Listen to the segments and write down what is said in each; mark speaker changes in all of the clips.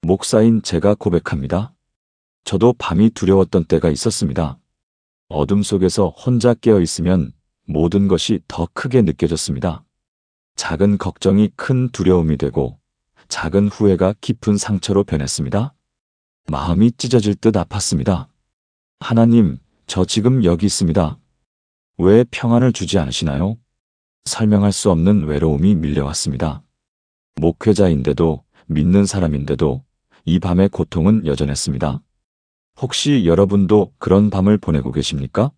Speaker 1: 목사인 제가 고백합니다. 저도 밤이 두려웠던 때가 있었습니다. 어둠 속에서 혼자 깨어 있으면 모든 것이 더 크게 느껴졌습니다. 작은 걱정이 큰 두려움이 되고 작은 후회가 깊은 상처로 변했습니다. 마음이 찢어질 듯 아팠습니다. 하나님, 저 지금 여기 있습니다. 왜 평안을 주지 않으시나요? 설명할 수 없는 외로움이 밀려왔습니다. 목회자인데도 믿는 사람인데도 이 밤의 고통은 여전했습니다. 혹시 여러분도 그런 밤을 보내고 계십니까?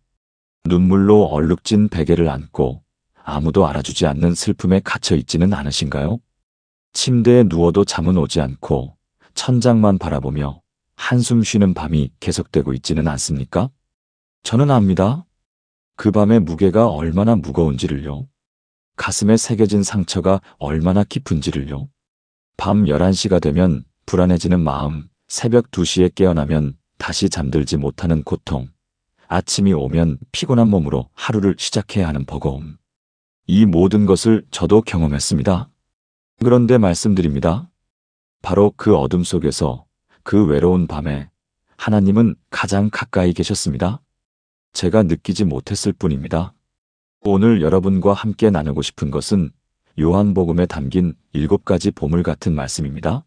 Speaker 1: 눈물로 얼룩진 베개를 안고 아무도 알아주지 않는 슬픔에 갇혀 있지는 않으신가요? 침대에 누워도 잠은 오지 않고 천장만 바라보며 한숨 쉬는 밤이 계속되고 있지는 않습니까? 저는 압니다. 그 밤의 무게가 얼마나 무거운지를요. 가슴에 새겨진 상처가 얼마나 깊은지를요. 밤 11시가 되면 불안해지는 마음, 새벽 2시에 깨어나면 다시 잠들지 못하는 고통, 아침이 오면 피곤한 몸으로 하루를 시작해야 하는 버거움. 이 모든 것을 저도 경험했습니다. 그런데 말씀드립니다. 바로 그 어둠 속에서 그 외로운 밤에 하나님은 가장 가까이 계셨습니다. 제가 느끼지 못했을 뿐입니다. 오늘 여러분과 함께 나누고 싶은 것은 요한복음에 담긴 7가지 보물 같은 말씀입니다.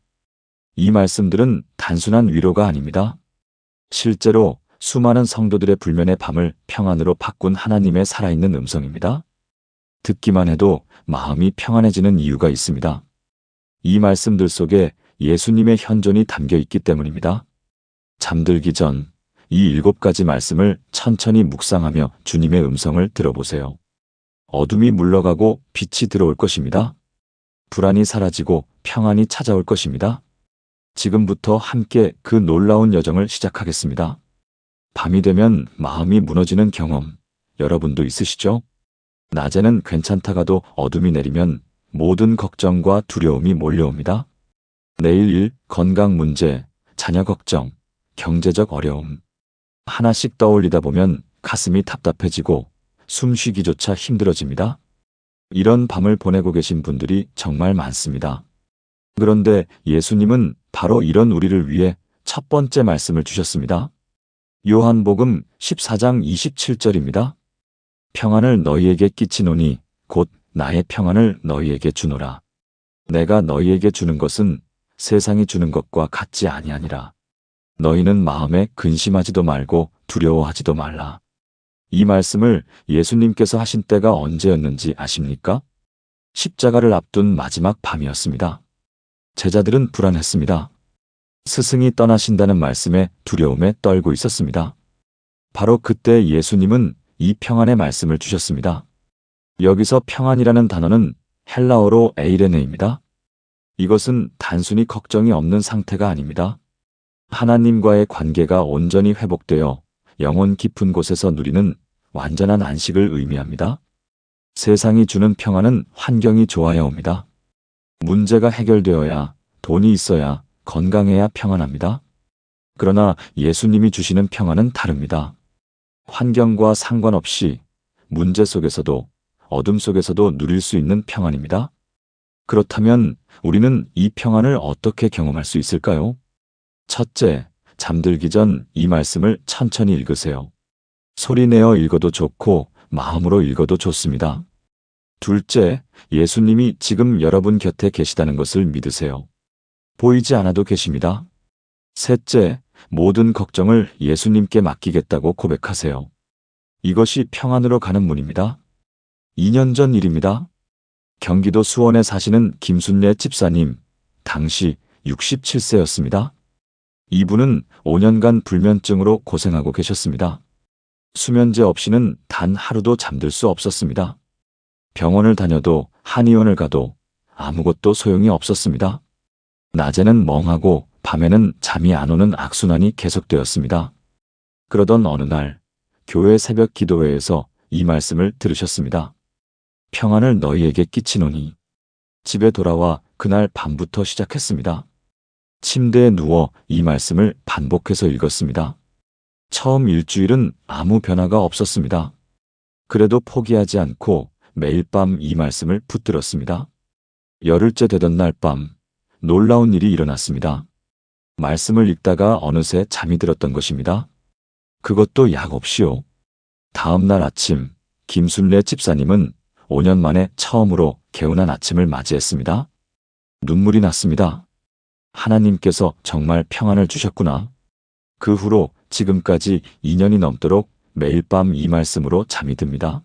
Speaker 1: 이 말씀들은 단순한 위로가 아닙니다. 실제로 수많은 성도들의 불면의 밤을 평안으로 바꾼 하나님의 살아있는 음성입니다. 듣기만 해도 마음이 평안해지는 이유가 있습니다. 이 말씀들 속에 예수님의 현존이 담겨 있기 때문입니다. 잠들기 전 이 7가지 말씀을 천천히 묵상하며 주님의 음성을 들어보세요. 어둠이 물러가고 빛이 들어올 것입니다. 불안이 사라지고 평안이 찾아올 것입니다. 지금부터 함께 그 놀라운 여정을 시작하겠습니다. 밤이 되면 마음이 무너지는 경험, 여러분도 있으시죠? 낮에는 괜찮다가도 어둠이 내리면 모든 걱정과 두려움이 몰려옵니다. 내일 일, 건강 문제, 자녀 걱정, 경제적 어려움. 하나씩 떠올리다 보면 가슴이 답답해지고 숨쉬기조차 힘들어집니다. 이런 밤을 보내고 계신 분들이 정말 많습니다. 그런데 예수님은 바로 이런 우리를 위해 첫 번째 말씀을 주셨습니다. 요한복음 14장 27절입니다. 평안을 너희에게 끼치노니 곧 나의 평안을 너희에게 주노라. 내가 너희에게 주는 것은 세상이 주는 것과 같지 아니하니라. 너희는 마음에 근심하지도 말고 두려워하지도 말라. 이 말씀을 예수님께서 하신 때가 언제였는지 아십니까? 십자가를 앞둔 마지막 밤이었습니다. 제자들은 불안했습니다. 스승이 떠나신다는 말씀에 두려움에 떨고 있었습니다. 바로 그때 예수님은 이 평안의 말씀을 주셨습니다. 여기서 평안이라는 단어는 헬라어로 에이레네입니다. 이것은 단순히 걱정이 없는 상태가 아닙니다. 하나님과의 관계가 온전히 회복되어 영혼 깊은 곳에서 누리는 완전한 안식을 의미합니다. 세상이 주는 평안은 환경이 좋아야 옵니다. 문제가 해결되어야, 돈이 있어야, 건강해야 평안합니다. 그러나 예수님이 주시는 평안은 다릅니다. 환경과 상관없이 문제 속에서도 어둠 속에서도 누릴 수 있는 평안입니다. 그렇다면 우리는 이 평안을 어떻게 경험할 수 있을까요? 첫째, 잠들기 전 이 말씀을 천천히 읽으세요. 소리내어 읽어도 좋고 마음으로 읽어도 좋습니다. 둘째, 예수님이 지금 여러분 곁에 계시다는 것을 믿으세요. 보이지 않아도 계십니다. 셋째, 모든 걱정을 예수님께 맡기겠다고 고백하세요. 이것이 평안으로 가는 문입니다. 2년 전 일입니다. 경기도 수원에 사시는 김순례 집사님, 당시 67세였습니다. 이분은 5년간 불면증으로 고생하고 계셨습니다. 수면제 없이는 단 하루도 잠들 수 없었습니다. 병원을 다녀도 한의원을 가도 아무것도 소용이 없었습니다. 낮에는 멍하고 밤에는 잠이 안 오는 악순환이 계속되었습니다. 그러던 어느 날 교회 새벽 기도회에서 이 말씀을 들으셨습니다. 평안을 너희에게 끼치노니. 집에 돌아와 그날 밤부터 시작했습니다. 침대에 누워 이 말씀을 반복해서 읽었습니다. 처음 일주일은 아무 변화가 없었습니다. 그래도 포기하지 않고 매일 밤 이 말씀을 붙들었습니다. 열흘째 되던 날 밤 놀라운 일이 일어났습니다. 말씀을 읽다가 어느새 잠이 들었던 것입니다. 그것도 약 없이요. 다음 날 아침, 김순례 집사님은 5년 만에 처음으로 개운한 아침을 맞이했습니다. 눈물이 났습니다. 하나님께서 정말 평안을 주셨구나. 그 후로 지금까지 2년이 넘도록 매일 밤 이 말씀으로 잠이 듭니다.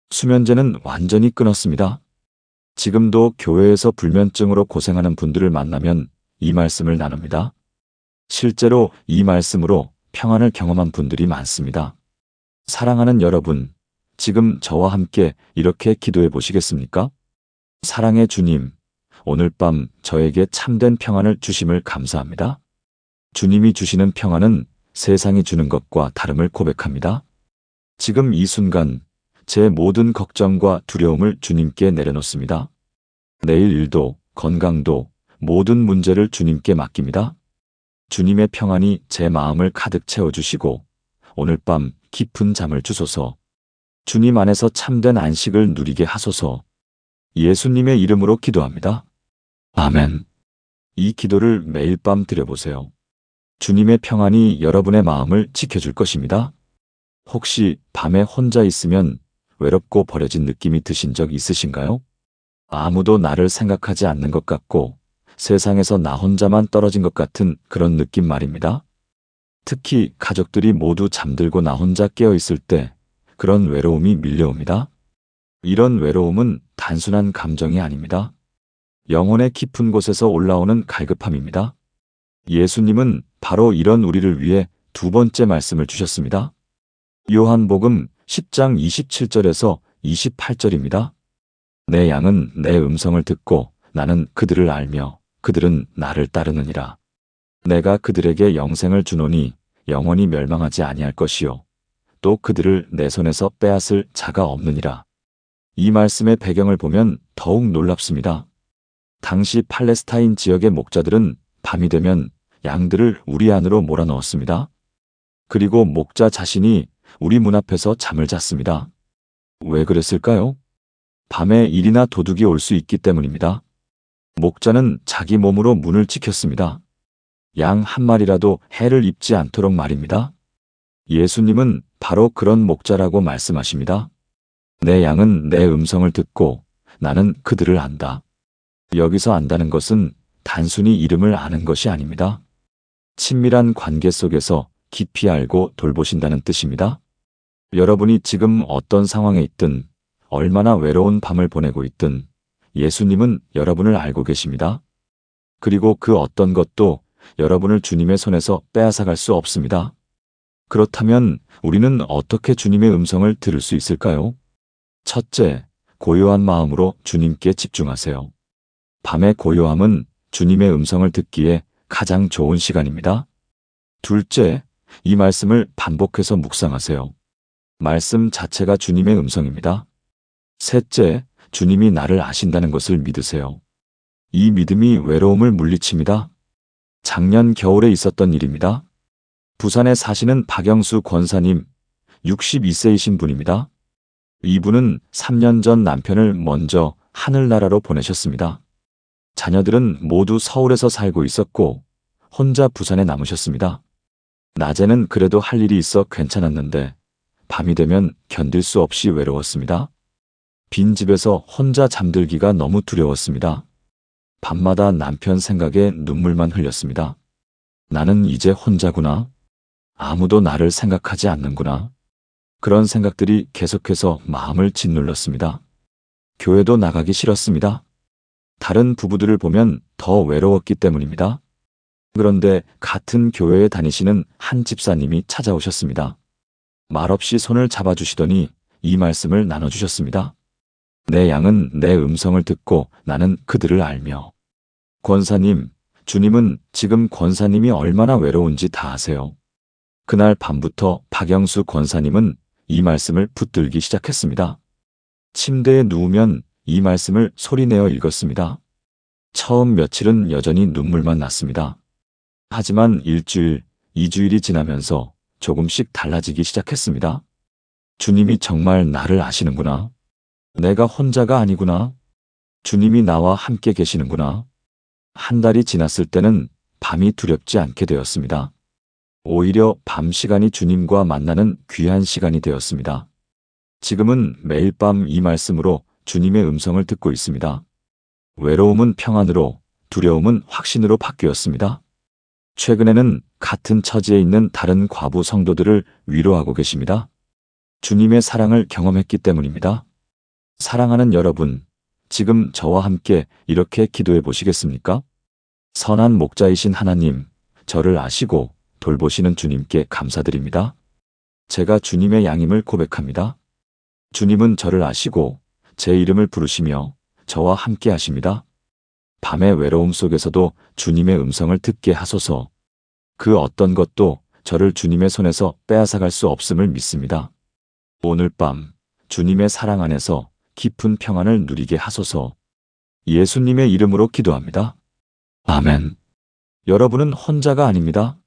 Speaker 1: 수면제는 완전히 끊었습니다. 지금도 교회에서 불면증으로 고생하는 분들을 만나면 이 말씀을 나눕니다. 실제로 이 말씀으로 평안을 경험한 분들이 많습니다. 사랑하는 여러분, 지금 저와 함께 이렇게 기도해 보시겠습니까? 사랑의 주님, 오늘 밤 저에게 참된 평안을 주심을 감사합니다. 주님이 주시는 평안은 세상이 주는 것과 다름을 고백합니다. 지금 이 순간 제 모든 걱정과 두려움을 주님께 내려놓습니다. 내일 일도, 건강도, 모든 문제를 주님께 맡깁니다. 주님의 평안이 제 마음을 가득 채워주시고 오늘 밤 깊은 잠을 주소서. 주님 안에서 참된 안식을 누리게 하소서. 예수님의 이름으로 기도합니다. 아멘. 이 기도를 매일 밤 드려보세요. 주님의 평안이 여러분의 마음을 지켜줄 것입니다. 혹시 밤에 혼자 있으면 외롭고 버려진 느낌이 드신 적 있으신가요? 아무도 나를 생각하지 않는 것 같고 세상에서 나 혼자만 떨어진 것 같은 그런 느낌 말입니다. 특히 가족들이 모두 잠들고 나 혼자 깨어 있을 때 그런 외로움이 밀려옵니다. 이런 외로움은 단순한 감정이 아닙니다. 영혼의 깊은 곳에서 올라오는 갈급함입니다. 예수님은 바로 이런 우리를 위해 두 번째 말씀을 주셨습니다. 요한복음 10장 27절에서 28절입니다. 내 양은 내 음성을 듣고 나는 그들을 알며 그들은 나를 따르느니라. 내가 그들에게 영생을 주노니 영원히 멸망하지 아니할 것이요 또 그들을 내 손에서 빼앗을 자가 없느니라. 이 말씀의 배경을 보면 더욱 놀랍습니다. 당시 팔레스타인 지역의 목자들은 밤이 되면 양들을 우리 안으로 몰아넣었습니다. 그리고 목자 자신이 우리 문 앞에서 잠을 잤습니다. 왜 그랬을까요? 밤에 일이나 도둑이 올 수 있기 때문입니다. 목자는 자기 몸으로 문을 지켰습니다. 양 한 마리라도 해를 입지 않도록 말입니다. 예수님은 바로 그런 목자라고 말씀하십니다. 내 양은 내 음성을 듣고 나는 그들을 안다. 여기서 안다는 것은 단순히 이름을 아는 것이 아닙니다. 친밀한 관계 속에서 깊이 알고 돌보신다는 뜻입니다. 여러분이 지금 어떤 상황에 있든 얼마나 외로운 밤을 보내고 있든 예수님은 여러분을 알고 계십니다. 그리고 그 어떤 것도 여러분을 주님의 손에서 빼앗아갈 수 없습니다. 그렇다면 우리는 어떻게 주님의 음성을 들을 수 있을까요? 첫째, 고요한 마음으로 주님께 집중하세요. 밤의 고요함은 주님의 음성을 듣기에 가장 좋은 시간입니다. 둘째, 이 말씀을 반복해서 묵상하세요. 말씀 자체가 주님의 음성입니다. 셋째, 주님이 나를 아신다는 것을 믿으세요. 이 믿음이 외로움을 물리칩니다. 작년 겨울에 있었던 일입니다. 부산에 사시는 박영수 권사님, 62세이신 분입니다. 이분은 3년 전 남편을 먼저 하늘나라로 보내셨습니다. 자녀들은 모두 서울에서 살고 있었고 혼자 부산에 남으셨습니다. 낮에는 그래도 할 일이 있어 괜찮았는데 밤이 되면 견딜 수 없이 외로웠습니다. 빈집에서 혼자 잠들기가 너무 두려웠습니다. 밤마다 남편 생각에 눈물만 흘렸습니다. 나는 이제 혼자구나. 아무도 나를 생각하지 않는구나. 그런 생각들이 계속해서 마음을 짓눌렀습니다. 교회도 나가기 싫었습니다. 다른 부부들을 보면 더 외로웠기 때문입니다. 그런데 같은 교회에 다니시는 한 집사님이 찾아오셨습니다. 말없이 손을 잡아주시더니 이 말씀을 나눠주셨습니다. 내 양은 내 음성을 듣고 나는 그들을 알며. 권사님, 주님은 지금 권사님이 얼마나 외로운지 다 아세요. 그날 밤부터 박영수 권사님은 이 말씀을 붙들기 시작했습니다. 침대에 누우면 이 말씀을 소리내어 읽었습니다. 처음 며칠은 여전히 눈물만 났습니다. 하지만 일주일, 2주일이 지나면서 조금씩 달라지기 시작했습니다. 주님이 정말 나를 아시는구나. 내가 혼자가 아니구나. 주님이 나와 함께 계시는구나. 한 달이 지났을 때는 밤이 두렵지 않게 되었습니다. 오히려 밤 시간이 주님과 만나는 귀한 시간이 되었습니다. 지금은 매일 밤 이 말씀으로 주님의 음성을 듣고 있습니다. 외로움은 평안으로, 두려움은 확신으로 바뀌었습니다. 최근에는 같은 처지에 있는 다른 과부 성도들을 위로하고 계십니다. 주님의 사랑을 경험했기 때문입니다. 사랑하는 여러분, 지금 저와 함께 이렇게 기도해 보시겠습니까? 선한 목자이신 하나님, 저를 아시고 돌보시는 주님께 감사드립니다. 제가 주님의 양임을 고백합니다. 주님은 저를 아시고 제 이름을 부르시며 저와 함께 하십니다. 밤의 외로움 속에서도 주님의 음성을 듣게 하소서. 그 어떤 것도 저를 주님의 손에서 빼앗아갈 수 없음을 믿습니다. 오늘 밤 주님의 사랑 안에서 깊은 평안을 누리게 하소서. 예수님의 이름으로 기도합니다. 아멘. 여러분은 혼자가 아닙니다.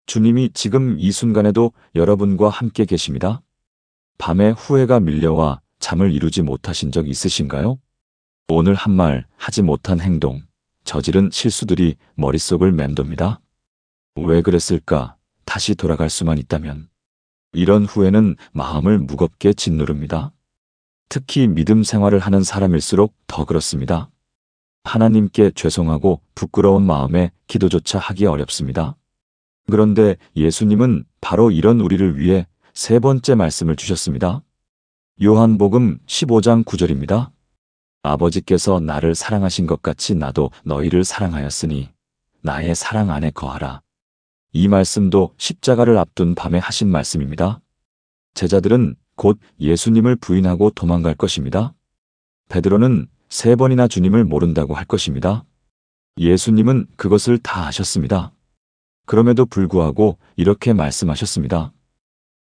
Speaker 1: 주님이 지금 이 순간에도 여러분과 함께 계십니다. 밤에 후회가 밀려와 잠을 이루지 못하신 적 있으신가요? 오늘 한 말 하지 못한 행동, 저지른 실수들이 머릿속을 맴돕니다. 왜 그랬을까? 다시 돌아갈 수만 있다면. 이런 후회는 마음을 무겁게 짓누릅니다. 특히 믿음 생활을 하는 사람일수록 더 그렇습니다. 하나님께 죄송하고 부끄러운 마음에 기도조차 하기 어렵습니다. 그런데 예수님은 바로 이런 우리를 위해 세 번째 말씀을 주셨습니다. 요한복음 15장 9절입니다. 아버지께서 나를 사랑하신 것 같이 나도 너희를 사랑하였으니 나의 사랑 안에 거하라. 이 말씀도 십자가를 앞둔 밤에 하신 말씀입니다. 제자들은 곧 예수님을 부인하고 도망갈 것입니다. 베드로는 3번이나 주님을 모른다고 할 것입니다. 예수님은 그것을 다 아셨습니다. 그럼에도 불구하고 이렇게 말씀하셨습니다.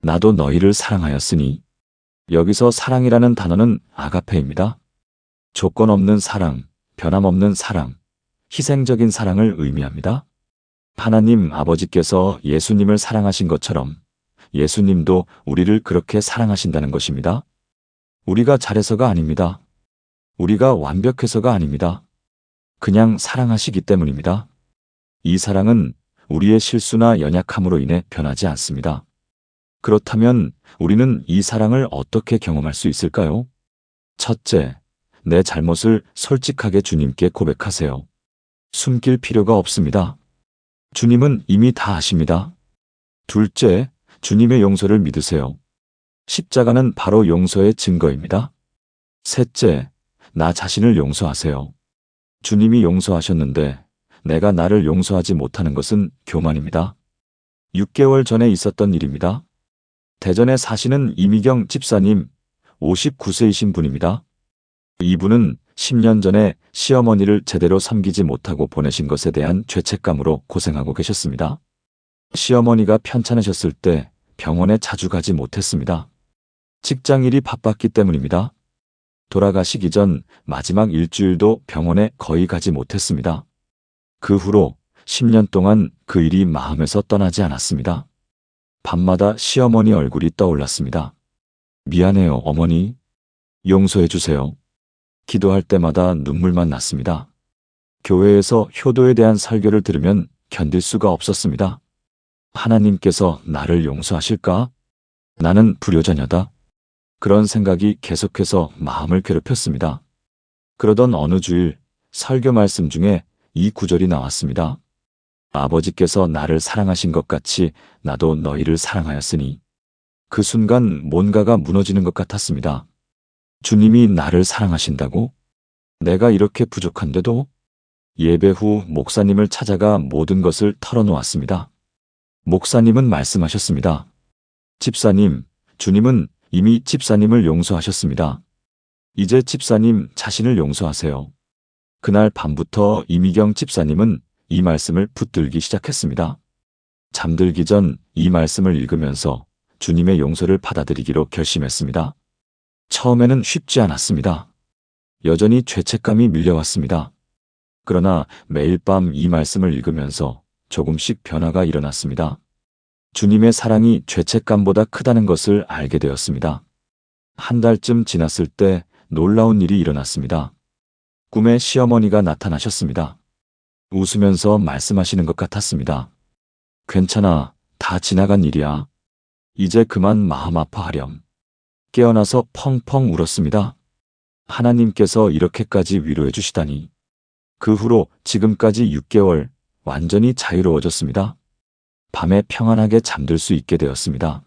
Speaker 1: 나도 너희를 사랑하였으니. 여기서 사랑이라는 단어는 아가페입니다. 조건 없는 사랑, 변함없는 사랑, 희생적인 사랑을 의미합니다. 하나님 아버지께서 예수님을 사랑하신 것처럼 예수님도 우리를 그렇게 사랑하신다는 것입니다. 우리가 잘해서가 아닙니다. 우리가 완벽해서가 아닙니다. 그냥 사랑하시기 때문입니다. 이 사랑은 우리의 실수나 연약함으로 인해 변하지 않습니다. 그렇다면 우리는 이 사랑을 어떻게 경험할 수 있을까요? 첫째, 내 잘못을 솔직하게 주님께 고백하세요. 숨길 필요가 없습니다. 주님은 이미 다 아십니다. 둘째, 주님의 용서를 믿으세요. 십자가는 바로 용서의 증거입니다. 셋째, 나 자신을 용서하세요. 주님이 용서하셨는데 내가 나를 용서하지 못하는 것은 교만입니다. 6개월 전에 있었던 일입니다. 대전에 사시는 이미경 집사님, 59세이신 분입니다. 이분은 10년 전에 시어머니를 제대로 섬기지 못하고 보내신 것에 대한 죄책감으로 고생하고 계셨습니다. 시어머니가 편찮으셨을 때 병원에 자주 가지 못했습니다. 직장일이 바빴기 때문입니다. 돌아가시기 전 마지막 일주일도 병원에 거의 가지 못했습니다. 그 후로 10년 동안 그 일이 마음에서 떠나지 않았습니다. 밤마다 시어머니 얼굴이 떠올랐습니다. 미안해요, 어머니. 용서해 주세요. 기도할 때마다 눈물만 났습니다. 교회에서 효도에 대한 설교를 들으면 견딜 수가 없었습니다. 하나님께서 나를 용서하실까? 나는 불효자녀다. 그런 생각이 계속해서 마음을 괴롭혔습니다. 그러던 어느 주일 설교 말씀 중에 이 구절이 나왔습니다. 아버지께서 나를 사랑하신 것 같이 나도 너희를 사랑하였으니. 그 순간 뭔가가 무너지는 것 같았습니다. 주님이 나를 사랑하신다고? 내가 이렇게 부족한데도? 예배 후 목사님을 찾아가 모든 것을 털어놓았습니다. 목사님은 말씀하셨습니다. 집사님, 주님은 이미 집사님을 용서하셨습니다. 이제 집사님 자신을 용서하세요. 그날 밤부터 이미경 집사님은 이 말씀을 붙들기 시작했습니다. 잠들기 전 이 말씀을 읽으면서 주님의 용서를 받아들이기로 결심했습니다. 처음에는 쉽지 않았습니다. 여전히 죄책감이 밀려왔습니다. 그러나 매일 밤 이 말씀을 읽으면서 조금씩 변화가 일어났습니다. 주님의 사랑이 죄책감보다 크다는 것을 알게 되었습니다. 한 달쯤 지났을 때 놀라운 일이 일어났습니다. 꿈에 시어머니가 나타나셨습니다. 웃으면서 말씀하시는 것 같았습니다. 괜찮아, 다 지나간 일이야. 이제 그만 마음 아파하렴. 깨어나서 펑펑 울었습니다. 하나님께서 이렇게까지 위로해 주시다니. 그 후로 지금까지 6개월 완전히 자유로워졌습니다. 밤에 평안하게 잠들 수 있게 되었습니다.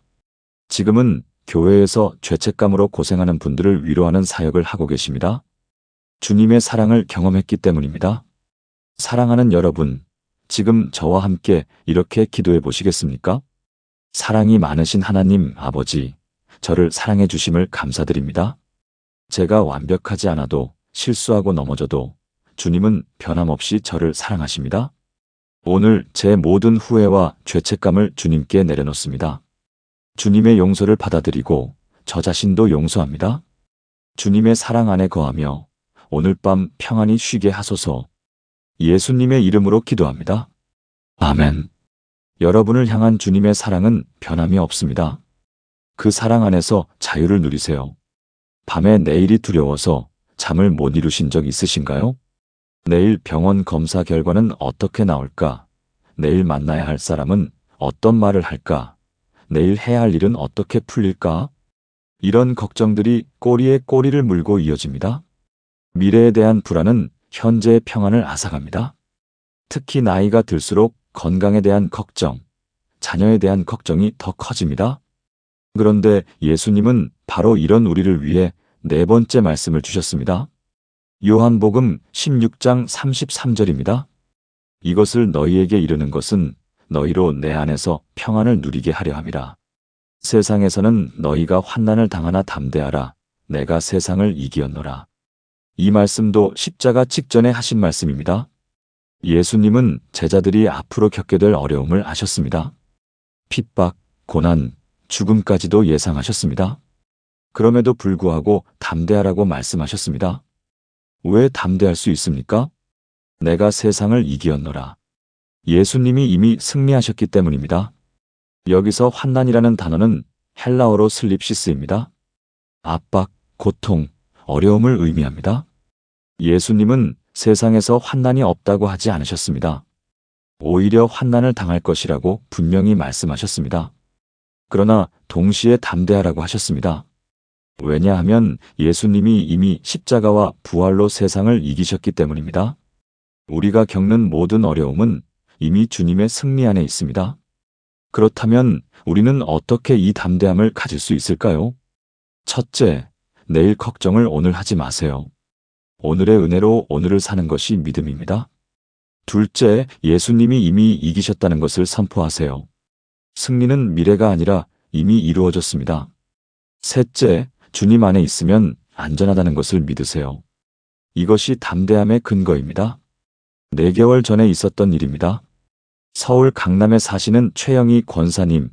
Speaker 1: 지금은 교회에서 죄책감으로 고생하는 분들을 위로하는 사역을 하고 계십니다. 주님의 사랑을 경험했기 때문입니다. 사랑하는 여러분, 지금 저와 함께 이렇게 기도해 보시겠습니까? 사랑이 많으신 하나님 아버지, 저를 사랑해 주심을 감사드립니다. 제가 완벽하지 않아도 실수하고 넘어져도 주님은 변함없이 저를 사랑하십니다. 오늘 제 모든 후회와 죄책감을 주님께 내려놓습니다. 주님의 용서를 받아들이고 저 자신도 용서합니다. 주님의 사랑 안에 거하며 오늘 밤 평안히 쉬게 하소서. 예수님의 이름으로 기도합니다. 아멘. 여러분을 향한 주님의 사랑은 변함이 없습니다. 그 사랑 안에서 자유를 누리세요. 밤에 내일이 두려워서 잠을 못 이루신 적 있으신가요? 내일 병원 검사 결과는 어떻게 나올까? 내일 만나야 할 사람은 어떤 말을 할까? 내일 해야 할 일은 어떻게 풀릴까? 이런 걱정들이 꼬리에 꼬리를 물고 이어집니다. 미래에 대한 불안은 현재의 평안을 앗아갑니다. 특히 나이가 들수록 건강에 대한 걱정, 자녀에 대한 걱정이 더 커집니다. 그런데 예수님은 바로 이런 우리를 위해 네 번째 말씀을 주셨습니다. 요한복음 16장 33절입니다. 이것을 너희에게 이르는 것은 너희로 내 안에서 평안을 누리게 하려 함이라. 세상에서는 너희가 환난을 당하나 담대하라. 내가 세상을 이기었노라. 이 말씀도 십자가 직전에 하신 말씀입니다. 예수님은 제자들이 앞으로 겪게 될 어려움을 아셨습니다. 핍박, 고난, 죽음까지도 예상하셨습니다. 그럼에도 불구하고 담대하라고 말씀하셨습니다. 왜 담대할 수 있습니까? 내가 세상을 이기었노라. 예수님이 이미 승리하셨기 때문입니다. 여기서 환난이라는 단어는 헬라어로 슬립시스입니다. 압박, 고통, 어려움을 의미합니다. 예수님은 세상에서 환난이 없다고 하지 않으셨습니다. 오히려 환난을 당할 것이라고 분명히 말씀하셨습니다. 그러나 동시에 담대하라고 하셨습니다. 왜냐하면 예수님이 이미 십자가와 부활로 세상을 이기셨기 때문입니다. 우리가 겪는 모든 어려움은 이미 주님의 승리 안에 있습니다. 그렇다면 우리는 어떻게 이 담대함을 가질 수 있을까요? 첫째, 내일 걱정을 오늘 하지 마세요. 오늘의 은혜로 오늘을 사는 것이 믿음입니다. 둘째, 예수님이 이미 이기셨다는 것을 선포하세요. 승리는 미래가 아니라 이미 이루어졌습니다. 셋째, 주님 안에 있으면 안전하다는 것을 믿으세요. 이것이 담대함의 근거입니다. 4개월 전에 있었던 일입니다. 서울 강남에 사시는 최영희 권사님,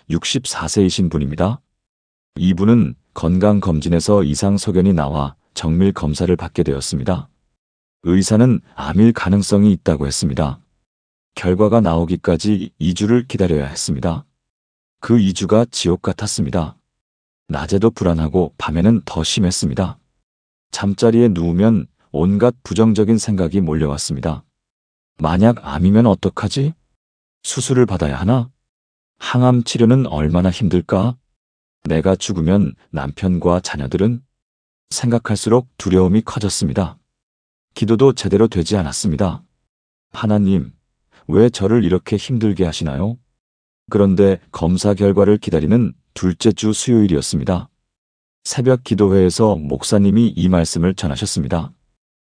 Speaker 1: 64세이신 분입니다. 이분은 건강검진에서 이상소견이 나와 정밀 검사를 받게 되었습니다. 의사는 암일 가능성이 있다고 했습니다. 결과가 나오기까지 2주를 기다려야 했습니다. 그 2주가 지옥 같았습니다. 낮에도 불안하고 밤에는 더 심했습니다. 잠자리에 누우면 온갖 부정적인 생각이 몰려왔습니다. 만약 암이면 어떡하지? 수술을 받아야 하나? 항암 치료는 얼마나 힘들까? 내가 죽으면 남편과 자녀들은? 생각할수록 두려움이 커졌습니다. 기도도 제대로 되지 않았습니다. 하나님, 왜 저를 이렇게 힘들게 하시나요? 그런데 검사 결과를 기다리는 둘째 주 수요일이었습니다. 새벽 기도회에서 목사님이 이 말씀을 전하셨습니다.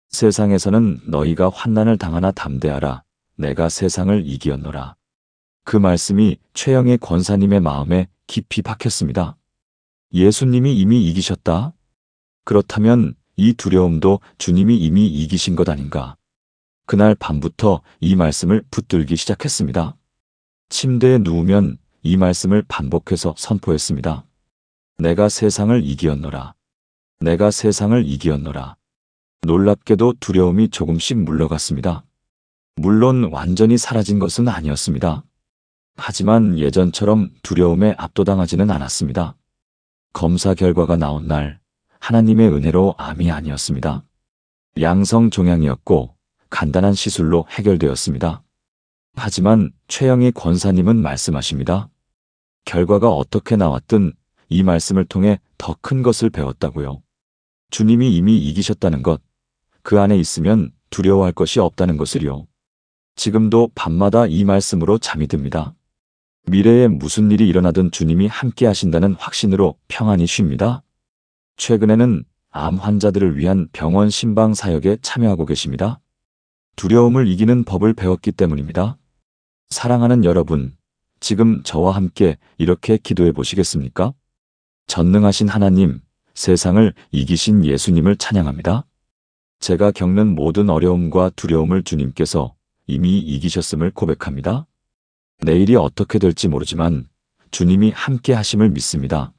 Speaker 1: 세상에서는 너희가 환난을 당하나 담대하라. 내가 세상을 이기었노라. 그 말씀이 최영애 권사님의 마음에 깊이 박혔습니다. 예수님이 이미 이기셨다? 그렇다면 이 두려움도 주님이 이미 이기신 것 아닌가? 그날 밤부터 이 말씀을 붙들기 시작했습니다. 침대에 누우면 이 말씀을 반복해서 선포했습니다. 내가 세상을 이기었노라. 내가 세상을 이기었노라. 놀랍게도 두려움이 조금씩 물러갔습니다. 물론 완전히 사라진 것은 아니었습니다. 하지만 예전처럼 두려움에 압도당하지는 않았습니다. 검사 결과가 나온 날 하나님의 은혜로 암이 아니었습니다. 양성 종양이었고 간단한 시술로 해결되었습니다. 하지만 최영희 권사님은 말씀하십니다. 결과가 어떻게 나왔든 이 말씀을 통해 더 큰 것을 배웠다고요. 주님이 이미 이기셨다는 것, 그 안에 있으면 두려워할 것이 없다는 것을요. 지금도 밤마다 이 말씀으로 잠이 듭니다. 미래에 무슨 일이 일어나든 주님이 함께 하신다는 확신으로 평안히 쉽니다. 최근에는 암 환자들을 위한 병원 신방 사역에 참여하고 계십니다. 두려움을 이기는 법을 배웠기 때문입니다. 사랑하는 여러분, 지금 저와 함께 이렇게 기도해 보시겠습니까? 전능하신 하나님, 세상을 이기신 예수님을 찬양합니다. 제가 겪는 모든 어려움과 두려움을 주님께서 이미 이기셨음을 고백합니다. 내일이 어떻게 될지 모르지만 주님이 함께 하심을 믿습니다.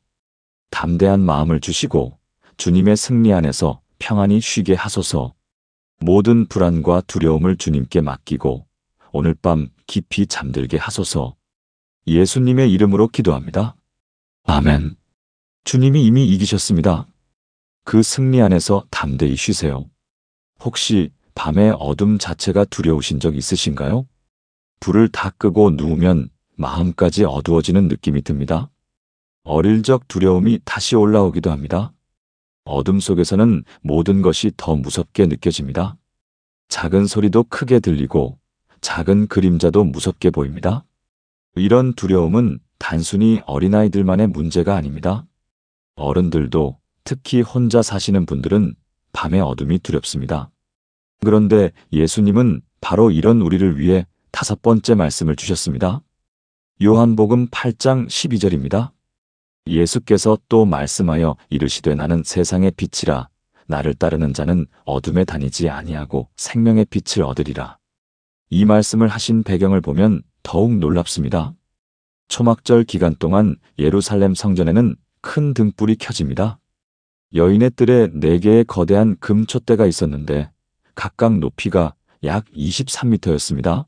Speaker 1: 담대한 마음을 주시고 주님의 승리 안에서 평안히 쉬게 하소서. 모든 불안과 두려움을 주님께 맡기고 오늘 밤 깊이 잠들게 하소서. 예수님의 이름으로 기도합니다. 아멘. 주님이 이미 이기셨습니다. 그 승리 안에서 담대히 쉬세요. 혹시 밤의 어둠 자체가 두려우신 적 있으신가요? 불을 다 끄고 누우면 마음까지 어두워지는 느낌이 듭니다. 어릴 적 두려움이 다시 올라오기도 합니다. 어둠 속에서는 모든 것이 더 무섭게 느껴집니다. 작은 소리도 크게 들리고 작은 그림자도 무섭게 보입니다. 이런 두려움은 단순히 어린아이들만의 문제가 아닙니다. 어른들도, 특히 혼자 사시는 분들은 밤의 어둠이 두렵습니다. 그런데 예수님은 바로 이런 우리를 위해 5번째 말씀을 주셨습니다. 요한복음 8장 12절입니다. 예수께서 또 말씀하여 이르시되 나는 세상의 빛이라 나를 따르는 자는 어둠에 다니지 아니하고 생명의 빛을 얻으리라. 이 말씀을 하신 배경을 보면 더욱 놀랍습니다. 초막절 기간 동안 예루살렘 성전에는 큰 등불이 켜집니다. 여인의 뜰에 4개의 거대한 금 촛대가 있었는데 각각 높이가 약 23m였습니다.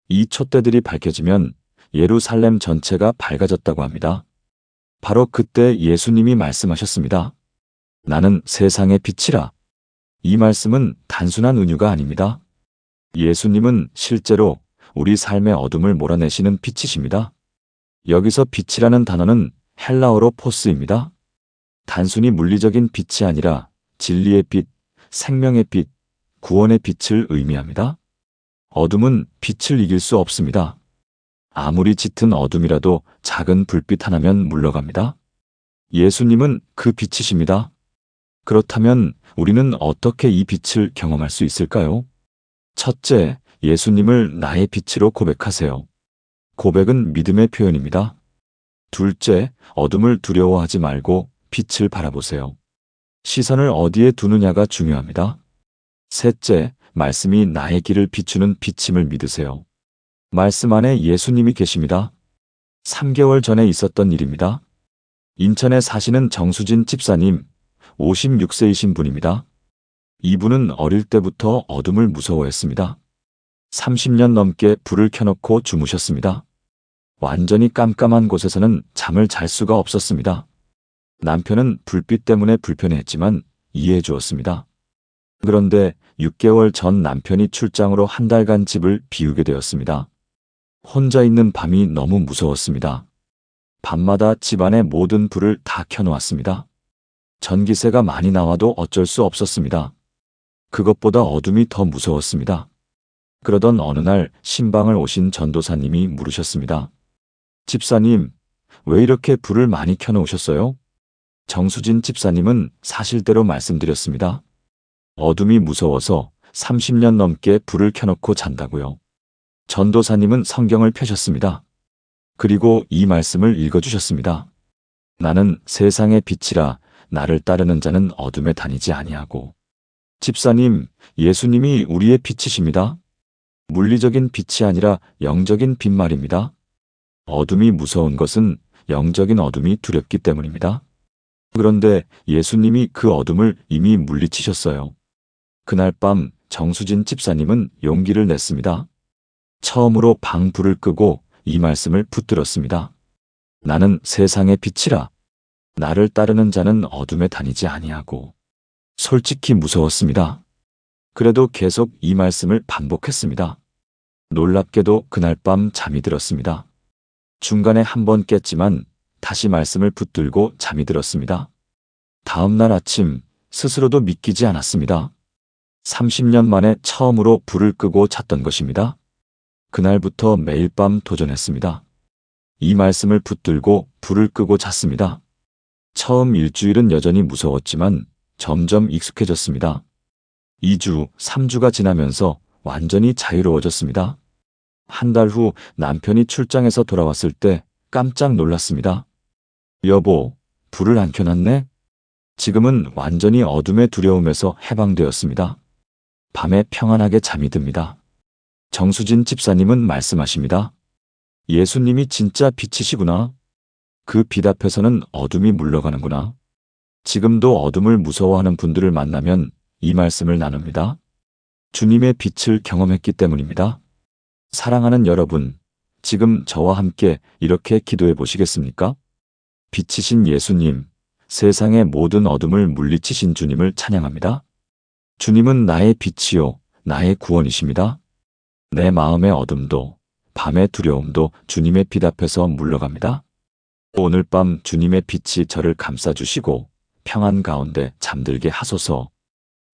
Speaker 1: 이 촛대들이 밝혀지면 예루살렘 전체가 밝아졌다고 합니다. 바로 그때 예수님이 말씀하셨습니다. 나는 세상의 빛이라. 이 말씀은 단순한 은유가 아닙니다. 예수님은 실제로 우리 삶의 어둠을 몰아내시는 빛이십니다. 여기서 빛이라는 단어는 헬라어로 포스입니다. 단순히 물리적인 빛이 아니라 진리의 빛, 생명의 빛, 구원의 빛을 의미합니다. 어둠은 빛을 이길 수 없습니다. 아무리 짙은 어둠이라도 작은 불빛 하나면 물러갑니다. 예수님은 그 빛이십니다. 그렇다면 우리는 어떻게 이 빛을 경험할 수 있을까요? 첫째, 예수님을 나의 빛으로 고백하세요. 고백은 믿음의 표현입니다. 둘째, 어둠을 두려워하지 말고 빛을 바라보세요. 시선을 어디에 두느냐가 중요합니다. 셋째, 말씀이 나의 길을 비추는 빛임을 믿으세요. 말씀 안에 예수님이 계십니다. 3개월 전에 있었던 일입니다. 인천에 사시는 정수진 집사님, 56세이신 분입니다. 이분은 어릴 때부터 어둠을 무서워했습니다. 30년 넘게 불을 켜놓고 주무셨습니다. 완전히 깜깜한 곳에서는 잠을 잘 수가 없었습니다. 남편은 불빛 때문에 불편해했지만 이해해 주었습니다. 그런데 6개월 전 남편이 출장으로 한 달간 집을 비우게 되었습니다. 혼자 있는 밤이 너무 무서웠습니다. 밤마다 집안의 모든 불을 다 켜놓았습니다. 전기세가 많이 나와도 어쩔 수 없었습니다. 그것보다 어둠이 더 무서웠습니다. 그러던 어느 날 신방을 오신 전도사님이 물으셨습니다. 집사님, 왜 이렇게 불을 많이 켜놓으셨어요? 정수진 집사님은 사실대로 말씀드렸습니다. 어둠이 무서워서 30년 넘게 불을 켜놓고 잔다고요. 전도사님은 성경을 펴셨습니다. 그리고 이 말씀을 읽어주셨습니다. 나는 세상의 빛이라 나를 따르는 자는 어둠에 다니지 아니하고. 집사님, 예수님이 우리의 빛이십니다. 물리적인 빛이 아니라 영적인 빛 말입니다. 어둠이 무서운 것은 영적인 어둠이 두렵기 때문입니다. 그런데 예수님이 그 어둠을 이미 물리치셨어요. 그날 밤 정수진 집사님은 용기를 냈습니다. 처음으로 방 불을 끄고 이 말씀을 붙들었습니다. 나는 세상의 빛이라. 나를 따르는 자는 어둠에 다니지 아니하고. 솔직히 무서웠습니다. 그래도 계속 이 말씀을 반복했습니다. 놀랍게도 그날 밤 잠이 들었습니다. 중간에 한 번 깼지만 다시 말씀을 붙들고 잠이 들었습니다. 다음 날 아침 스스로도 믿기지 않았습니다. 30년 만에 처음으로 불을 끄고 잤던 것입니다. 그날부터 매일 밤 도전했습니다. 이 말씀을 붙들고 불을 끄고 잤습니다. 처음 일주일은 여전히 무서웠지만 점점 익숙해졌습니다. 2주, 3주가 지나면서 완전히 자유로워졌습니다. 한 달 후 남편이 출장에서 돌아왔을 때 깜짝 놀랐습니다. 여보, 불을 안 켜놨네? 지금은 완전히 어둠의 두려움에서 해방되었습니다. 밤에 평안하게 잠이 듭니다. 정수진 집사님은 말씀하십니다. 예수님이 진짜 빛이시구나. 그 빛 앞에서는 어둠이 물러가는구나. 지금도 어둠을 무서워하는 분들을 만나면 이 말씀을 나눕니다. 주님의 빛을 경험했기 때문입니다. 사랑하는 여러분, 지금 저와 함께 이렇게 기도해 보시겠습니까? 빛이신 예수님, 세상의 모든 어둠을 물리치신 주님을 찬양합니다. 주님은 나의 빛이요, 나의 구원이십니다. 내 마음의 어둠도, 밤의 두려움도 주님의 빛 앞에서 물러갑니다. 오늘 밤 주님의 빛이 저를 감싸주시고 평안 가운데 잠들게 하소서.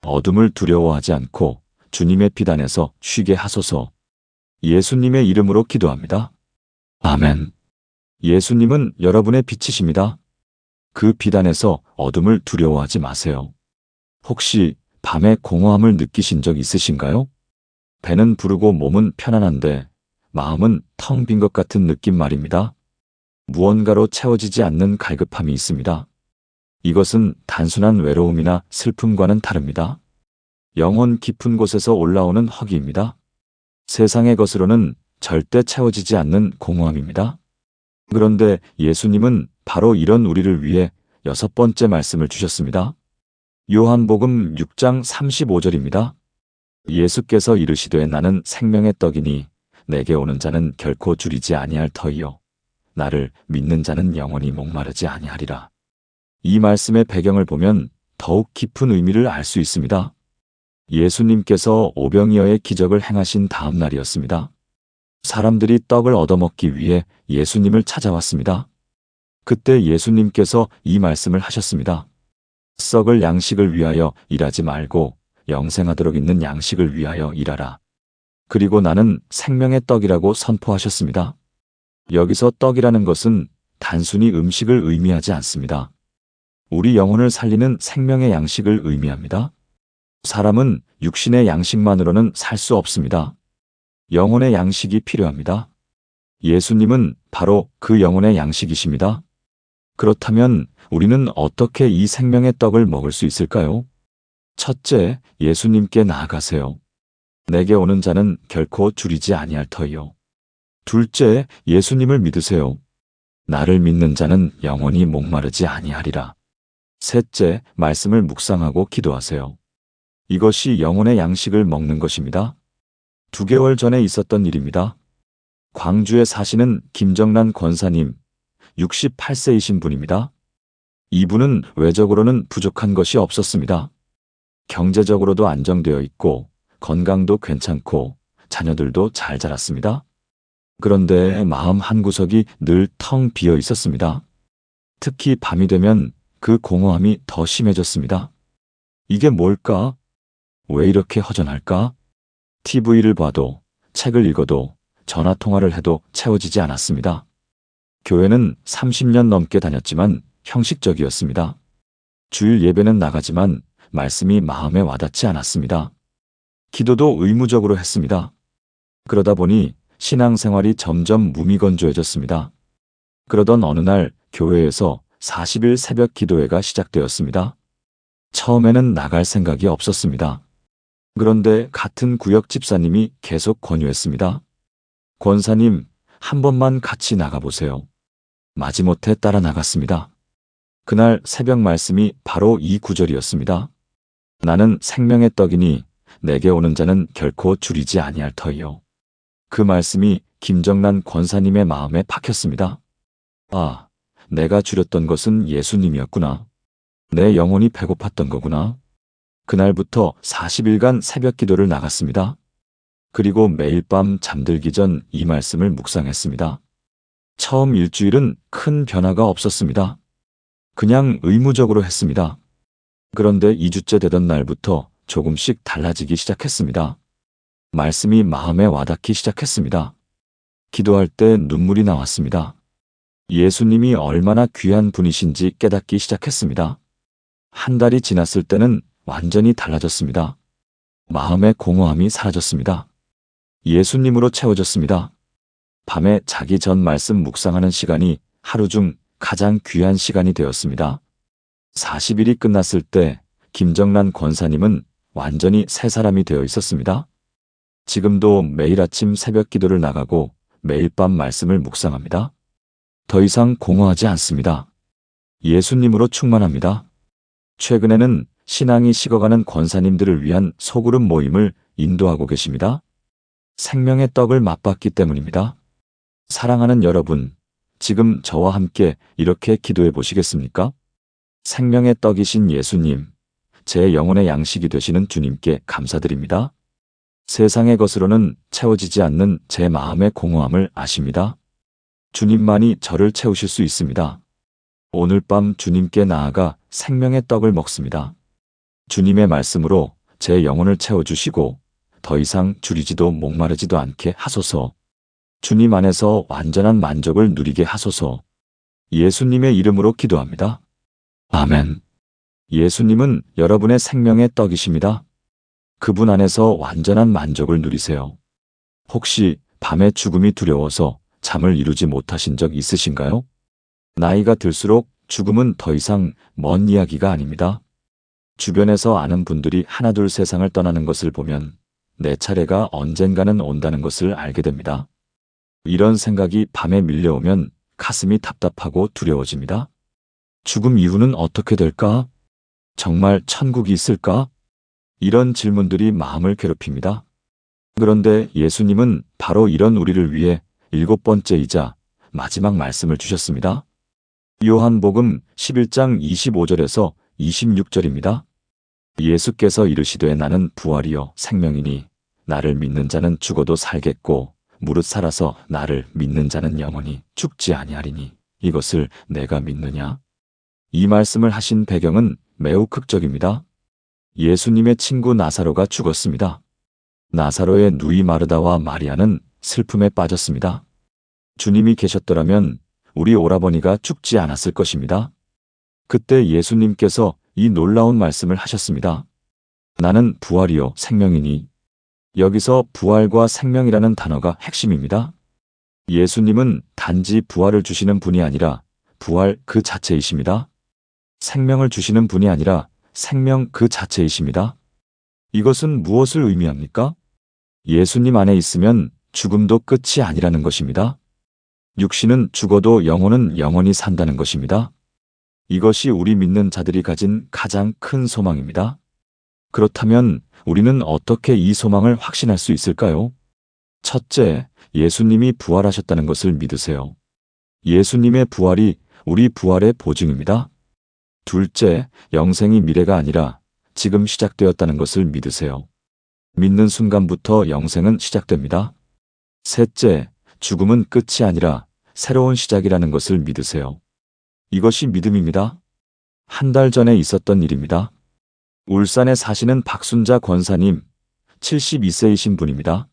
Speaker 1: 어둠을 두려워하지 않고 주님의 빛 안에서 쉬게 하소서. 예수님의 이름으로 기도합니다. 아멘. 예수님은 여러분의 빛이십니다. 그 빛 안에서 어둠을 두려워하지 마세요. 혹시 밤에 공허함을 느끼신 적 있으신가요? 배는 부르고 몸은 편안한데 마음은 텅 빈 것 같은 느낌 말입니다. 무언가로 채워지지 않는 갈급함이 있습니다. 이것은 단순한 외로움이나 슬픔과는 다릅니다. 영혼 깊은 곳에서 올라오는 허기입니다. 세상의 것으로는 절대 채워지지 않는 공허함입니다. 그런데 예수님은 바로 이런 우리를 위해 6번째 말씀을 주셨습니다. 요한복음 6장 35절입니다. 예수께서 이르시되 나는 생명의 떡이니 내게 오는 자는 결코 줄이지 아니할 터이요 나를 믿는 자는 영원히 목마르지 아니하리라. 이 말씀의 배경을 보면 더욱 깊은 의미를 알 수 있습니다. 예수님께서 오병이어의 기적을 행하신 다음 날이었습니다. 사람들이 떡을 얻어먹기 위해 예수님을 찾아왔습니다. 그때 예수님께서 이 말씀을 하셨습니다. 썩을 양식을 위하여 일하지 말고 영생하도록 있는 양식을 위하여 일하라. 그리고 나는 생명의 떡이라고 선포하셨습니다. 여기서 떡이라는 것은 단순히 음식을 의미하지 않습니다. 우리 영혼을 살리는 생명의 양식을 의미합니다. 사람은 육신의 양식만으로는 살 수 없습니다. 영혼의 양식이 필요합니다. 예수님은 바로 그 영혼의 양식이십니다. 그렇다면 우리는 어떻게 이 생명의 떡을 먹을 수 있을까요? 첫째, 예수님께 나아가세요. 내게 오는 자는 결코 줄이지 아니할 터이요. 둘째, 예수님을 믿으세요. 나를 믿는 자는 영원히 목마르지 아니하리라. 셋째, 말씀을 묵상하고 기도하세요. 이것이 영혼의 양식을 먹는 것입니다. 2개월 전에 있었던 일입니다. 광주에 사시는 김정란 권사님, 68세이신 분입니다. 이분은 외적으로는 부족한 것이 없었습니다. 경제적으로도 안정되어 있고 건강도 괜찮고 자녀들도 잘 자랐습니다. 그런데 마음 한구석이 늘 텅 비어 있었습니다. 특히 밤이 되면 그 공허함이 더 심해졌습니다. 이게 뭘까? 왜 이렇게 허전할까? TV를 봐도, 책을 읽어도, 전화통화를 해도 채워지지 않았습니다. 교회는 30년 넘게 다녔지만 형식적이었습니다. 주일 예배는 나가지만 말씀이 마음에 와닿지 않았습니다. 기도도 의무적으로 했습니다. 그러다 보니 신앙생활이 점점 무미건조해졌습니다. 그러던 어느 날 교회에서 40일 새벽 기도회가 시작되었습니다. 처음에는 나갈 생각이 없었습니다. 그런데 같은 구역 집사님이 계속 권유했습니다. 권사님, 한 번만 같이 나가보세요. 마지못해 따라 나갔습니다. 그날 새벽 말씀이 바로 이 구절이었습니다. 나는 생명의 떡이니 내게 오는 자는 결코 줄이지 아니할 터이요. 그 말씀이 김정란 권사님의 마음에 박혔습니다. 아, 내가 줄였던 것은 예수님이었구나. 내 영혼이 배고팠던 거구나. 그날부터 40일간 새벽 기도를 나갔습니다. 그리고 매일 밤 잠들기 전 이 말씀을 묵상했습니다. 처음 일주일은 큰 변화가 없었습니다. 그냥 의무적으로 했습니다. 그런데 2주째 되던 날부터 조금씩 달라지기 시작했습니다. 말씀이 마음에 와닿기 시작했습니다. 기도할 때 눈물이 나왔습니다. 예수님이 얼마나 귀한 분이신지 깨닫기 시작했습니다. 한 달이 지났을 때는 완전히 달라졌습니다. 마음의 공허함이 사라졌습니다. 예수님으로 채워졌습니다. 밤에 자기 전 말씀 묵상하는 시간이 하루 중 가장 귀한 시간이 되었습니다. 40일이 끝났을 때 김정란 권사님은 완전히 새 사람이 되어 있었습니다. 지금도 매일 아침 새벽 기도를 나가고 매일 밤 말씀을 묵상합니다. 더 이상 공허하지 않습니다. 예수님으로 충만합니다. 최근에는 신앙이 식어가는 권사님들을 위한 소그룹 모임을 인도하고 계십니다. 생명의 떡을 맛봤기 때문입니다. 사랑하는 여러분, 지금 저와 함께 이렇게 기도해 보시겠습니까? 생명의 떡이신 예수님, 제 영혼의 양식이 되시는 주님께 감사드립니다. 세상의 것으로는 채워지지 않는 제 마음의 공허함을 아십니다. 주님만이 저를 채우실 수 있습니다. 오늘 밤 주님께 나아가 생명의 떡을 먹습니다. 주님의 말씀으로 제 영혼을 채워주시고 더 이상 줄이지도 목마르지도 않게 하소서. 주님 안에서 완전한 만족을 누리게 하소서. 예수님의 이름으로 기도합니다. 아멘. 예수님은 여러분의 생명의 떡이십니다. 그분 안에서 완전한 만족을 누리세요. 혹시 밤에 죽음이 두려워서 잠을 이루지 못하신 적 있으신가요? 나이가 들수록 죽음은 더 이상 먼 이야기가 아닙니다. 주변에서 아는 분들이 하나둘 세상을 떠나는 것을 보면 내 차례가 언젠가는 온다는 것을 알게 됩니다. 이런 생각이 밤에 밀려오면 가슴이 답답하고 두려워집니다. 죽음 이후는 어떻게 될까? 정말 천국이 있을까? 이런 질문들이 마음을 괴롭힙니다. 그런데 예수님은 바로 이런 우리를 위해 7번째이자 마지막 말씀을 주셨습니다. 요한복음 11장 25절에서 26절입니다. 예수께서 이르시되 나는 부활이요 생명이니 나를 믿는 자는 죽어도 살겠고 무릇 살아서 나를 믿는 자는 영원히 죽지 아니하리니 이것을 내가 믿느냐? 이 말씀을 하신 배경은 매우 극적입니다. 예수님의 친구 나사로가 죽었습니다. 나사로의 누이 마르다와 마리아는 슬픔에 빠졌습니다. 주님이 계셨더라면 우리 오라버니가 죽지 않았을 것입니다. 그때 예수님께서 이 놀라운 말씀을 하셨습니다. 나는 부활이요 생명이니. 여기서 부활과 생명이라는 단어가 핵심입니다. 예수님은 단지 부활을 주시는 분이 아니라 부활 그 자체이십니다. 생명을 주시는 분이 아니라 생명 그 자체이십니다. 이것은 무엇을 의미합니까? 예수님 안에 있으면 죽음도 끝이 아니라는 것입니다. 육신은 죽어도 영혼은 영원히 산다는 것입니다. 이것이 우리 믿는 자들이 가진 가장 큰 소망입니다. 그렇다면 우리는 어떻게 이 소망을 확신할 수 있을까요? 첫째, 예수님이 부활하셨다는 것을 믿으세요. 예수님의 부활이 우리 부활의 보증입니다. 둘째, 영생이 미래가 아니라 지금 시작되었다는 것을 믿으세요. 믿는 순간부터 영생은 시작됩니다. 셋째, 죽음은 끝이 아니라 새로운 시작이라는 것을 믿으세요. 이것이 믿음입니다. 한 달 전에 있었던 일입니다. 울산에 사시는 박순자 권사님, 72세이신 분입니다.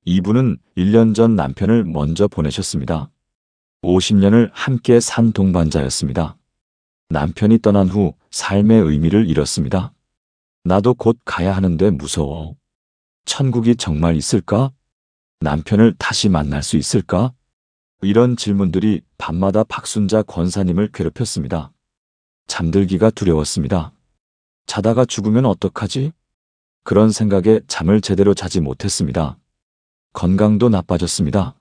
Speaker 1: 이분은 1년 전 남편을 먼저 보내셨습니다. 50년을 함께 산 동반자였습니다. 남편이 떠난 후 삶의 의미를 잃었습니다. 나도 곧 가야 하는데 무서워. 천국이 정말 있을까? 남편을 다시 만날 수 있을까? 이런 질문들이 밤마다 박순자 권사님을 괴롭혔습니다. 잠들기가 두려웠습니다. 자다가 죽으면 어떡하지? 그런 생각에 잠을 제대로 자지 못했습니다. 건강도 나빠졌습니다.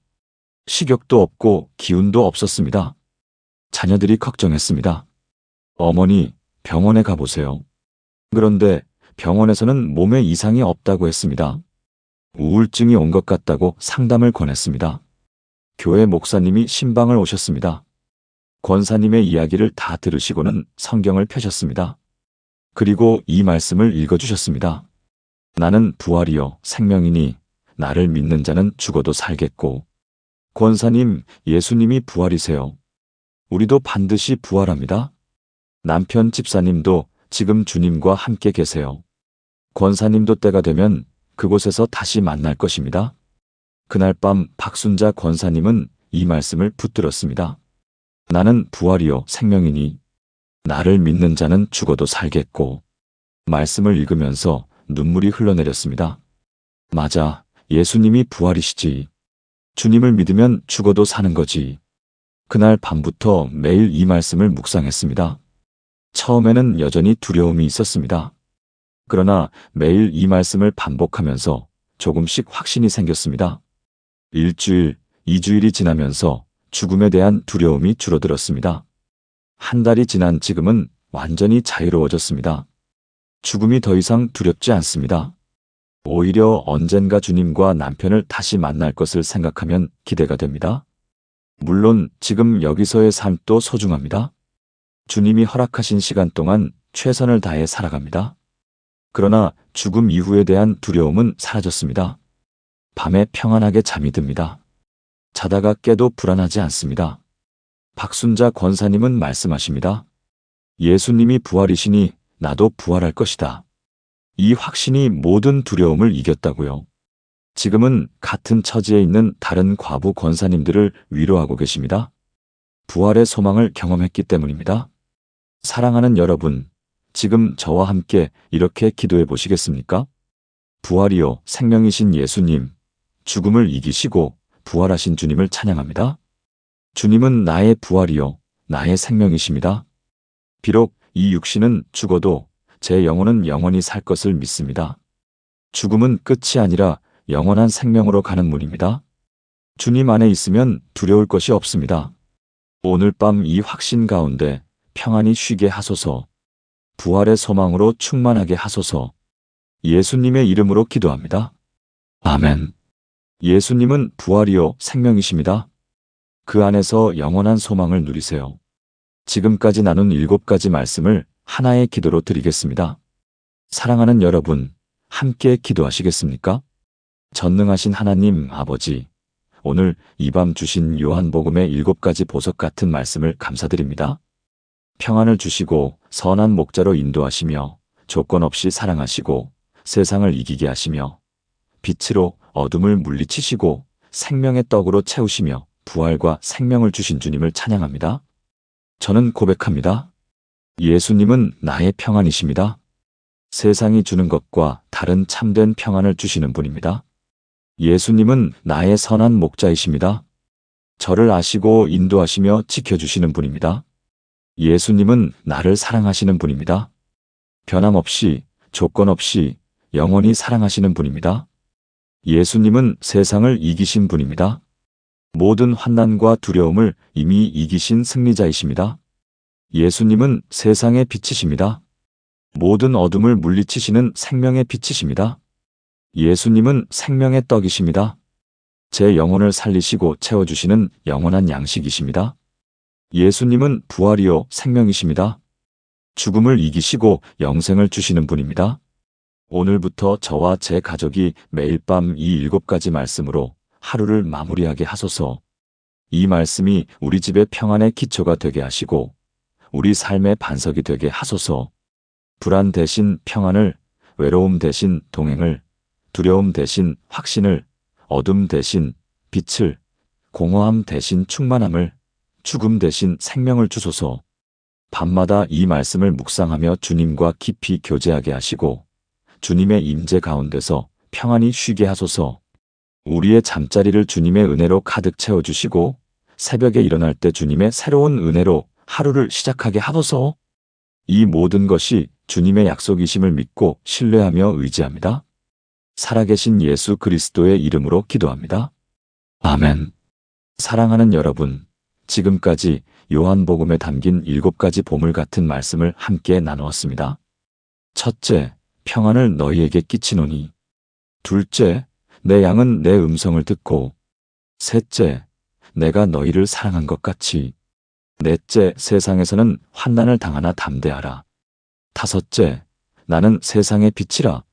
Speaker 1: 식욕도 없고 기운도 없었습니다. 자녀들이 걱정했습니다. 어머니, 병원에 가보세요. 그런데 병원에서는 몸에 이상이 없다고 했습니다. 우울증이 온 것 같다고 상담을 권했습니다. 교회 목사님이 신방을 오셨습니다. 권사님의 이야기를 다 들으시고는 성경을 펴셨습니다. 그리고 이 말씀을 읽어주셨습니다. 나는 부활이요 생명이니 나를 믿는 자는 죽어도 살겠고. 권사님, 예수님이 부활이세요. 우리도 반드시 부활합니다. 남편 집사님도 지금 주님과 함께 계세요. 권사님도 때가 되면 그곳에서 다시 만날 것입니다. 그날 밤 박순자 권사님은 이 말씀을 붙들었습니다. 나는 부활이요 생명이니 나를 믿는 자는 죽어도 살겠고. 말씀을 읽으면서 눈물이 흘러내렸습니다. 맞아, 예수님이 부활이시지. 주님을 믿으면 죽어도 사는 거지. 그날 밤부터 매일 이 말씀을 묵상했습니다. 처음에는 여전히 두려움이 있었습니다. 그러나 매일 이 말씀을 반복하면서 조금씩 확신이 생겼습니다. 일주일, 2주일이 지나면서 죽음에 대한 두려움이 줄어들었습니다. 한 달이 지난 지금은 완전히 자유로워졌습니다. 죽음이 더 이상 두렵지 않습니다. 오히려 언젠가 주님과 남편을 다시 만날 것을 생각하면 기대가 됩니다. 물론 지금 여기서의 삶도 소중합니다. 주님이 허락하신 시간 동안 최선을 다해 살아갑니다. 그러나 죽음 이후에 대한 두려움은 사라졌습니다. 밤에 평안하게 잠이 듭니다. 자다가 깨도 불안하지 않습니다. 박순자 권사님은 말씀하십니다. 예수님이 부활이시니 나도 부활할 것이다. 이 확신이 모든 두려움을 이겼다고요. 지금은 같은 처지에 있는 다른 과부 권사님들을 위로하고 계십니다. 부활의 소망을 경험했기 때문입니다. 사랑하는 여러분, 지금 저와 함께 이렇게 기도해 보시겠습니까? 부활이요 생명이신 예수님, 죽음을 이기시고 부활하신 주님을 찬양합니다. 주님은 나의 부활이요 나의 생명이십니다. 비록 이 육신은 죽어도 제 영혼은 영원히 살 것을 믿습니다. 죽음은 끝이 아니라 영원한 생명으로 가는 문입니다. 주님 안에 있으면 두려울 것이 없습니다. 오늘 밤 이 확신 가운데 평안히 쉬게 하소서. 부활의 소망으로 충만하게 하소서. 예수님의 이름으로 기도합니다. 아멘. 예수님은 부활이요 생명이십니다. 그 안에서 영원한 소망을 누리세요. 지금까지 나눈 7가지 말씀을 하나의 기도로 드리겠습니다. 사랑하는 여러분, 함께 기도하시겠습니까? 전능하신 하나님 아버지, 오늘 이 밤 주신 요한복음의 7가지 보석 같은 말씀을 감사드립니다. 평안을 주시고 선한 목자로 인도하시며 조건 없이 사랑하시고 세상을 이기게 하시며 빛으로 어둠을 물리치시고 생명의 떡으로 채우시며 부활과 생명을 주신 주님을 찬양합니다. 저는 고백합니다. 예수님은 나의 평안이십니다. 세상이 주는 것과 다른 참된 평안을 주시는 분입니다. 예수님은 나의 선한 목자이십니다. 저를 아시고 인도하시며 지켜주시는 분입니다. 예수님은 나를 사랑하시는 분입니다. 변함없이, 조건 없이 영원히 사랑하시는 분입니다. 예수님은 세상을 이기신 분입니다. 모든 환난과 두려움을 이미 이기신 승리자이십니다. 예수님은 세상의 빛이십니다. 모든 어둠을 물리치시는 생명의 빛이십니다. 예수님은 생명의 떡이십니다. 제 영혼을 살리시고 채워주시는 영원한 양식이십니다. 예수님은 부활이요 생명이십니다. 죽음을 이기시고 영생을 주시는 분입니다. 오늘부터 저와 제 가족이 매일 밤 이 7가지 말씀으로 하루를 마무리하게 하소서. 이 말씀이 우리 집의 평안의 기초가 되게 하시고 우리 삶의 반석이 되게 하소서. 불안 대신 평안을, 외로움 대신 동행을, 두려움 대신 확신을, 어둠 대신 빛을, 공허함 대신 충만함을, 죽음 대신 생명을 주소서. 밤마다 이 말씀을 묵상하며 주님과 깊이 교제하게 하시고 주님의 임재 가운데서 평안히 쉬게 하소서. 우리의 잠자리를 주님의 은혜로 가득 채워주시고 새벽에 일어날 때 주님의 새로운 은혜로 하루를 시작하게 하소서. 이 모든 것이 주님의 약속이심을 믿고 신뢰하며 의지합니다. 살아계신 예수 그리스도의 이름으로 기도합니다. 아멘. 사랑하는 여러분, 지금까지 요한복음에 담긴 7가지 보물 같은 말씀을 함께 나누었습니다. 첫째, 평안을 너희에게 끼치노니. 둘째, 내 양은 내 음성을 듣고. 셋째, 내가 너희를 사랑한 것 같이. 넷째, 세상에서는 환난을 당하나 담대하라. 다섯째, 나는 세상의 빛이라.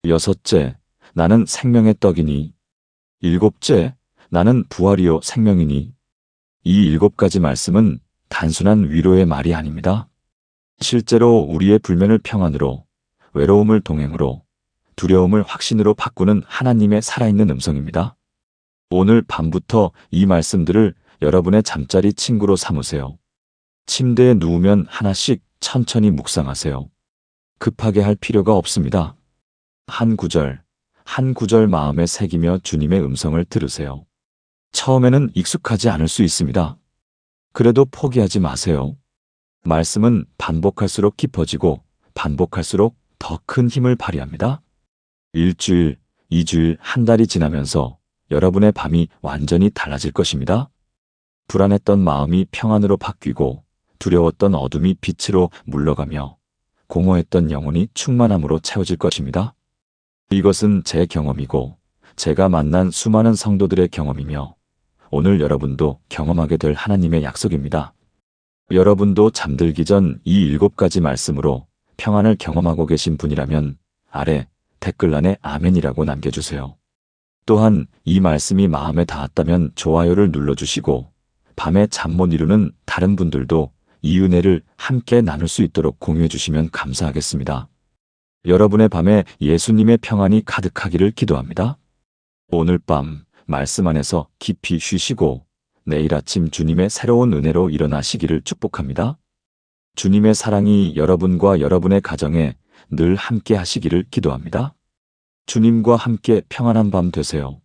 Speaker 1: 여섯째, 나는 생명의 떡이니. 일곱째, 나는 부활이요 생명이니. 이 7가지 말씀은 단순한 위로의 말이 아닙니다. 실제로 우리의 불면을 평안으로, 외로움을 동행으로, 두려움을 확신으로 바꾸는 하나님의 살아있는 음성입니다. 오늘 밤부터 이 말씀들을 여러분의 잠자리 친구로 삼으세요. 침대에 누우면 하나씩 천천히 묵상하세요. 급하게 할 필요가 없습니다. 한 구절, 한 구절 마음에 새기며 주님의 음성을 들으세요. 처음에는 익숙하지 않을 수 있습니다. 그래도 포기하지 마세요. 말씀은 반복할수록 깊어지고 반복할수록 더 큰 힘을 발휘합니다. 일주일, 2주일, 한 달이 지나면서 여러분의 밤이 완전히 달라질 것입니다. 불안했던 마음이 평안으로 바뀌고 두려웠던 어둠이 빛으로 물러가며 공허했던 영혼이 충만함으로 채워질 것입니다. 이것은 제 경험이고 제가 만난 수많은 성도들의 경험이며 오늘 여러분도 경험하게 될 하나님의 약속입니다. 여러분도 잠들기 전 이 7가지 말씀으로 평안을 경험하고 계신 분이라면 아래 댓글란에 아멘이라고 남겨주세요. 또한 이 말씀이 마음에 닿았다면 좋아요를 눌러주시고 밤에 잠 못 이루는 다른 분들도 이 은혜를 함께 나눌 수 있도록 공유해 주시면 감사하겠습니다. 여러분의 밤에 예수님의 평안이 가득하기를 기도합니다. 오늘 밤 말씀 안에서 깊이 쉬시고 내일 아침 주님의 새로운 은혜로 일어나시기를 축복합니다. 주님의 사랑이 여러분과 여러분의 가정에 늘 함께 하시기를 기도합니다. 주님과 함께 평안한 밤 되세요.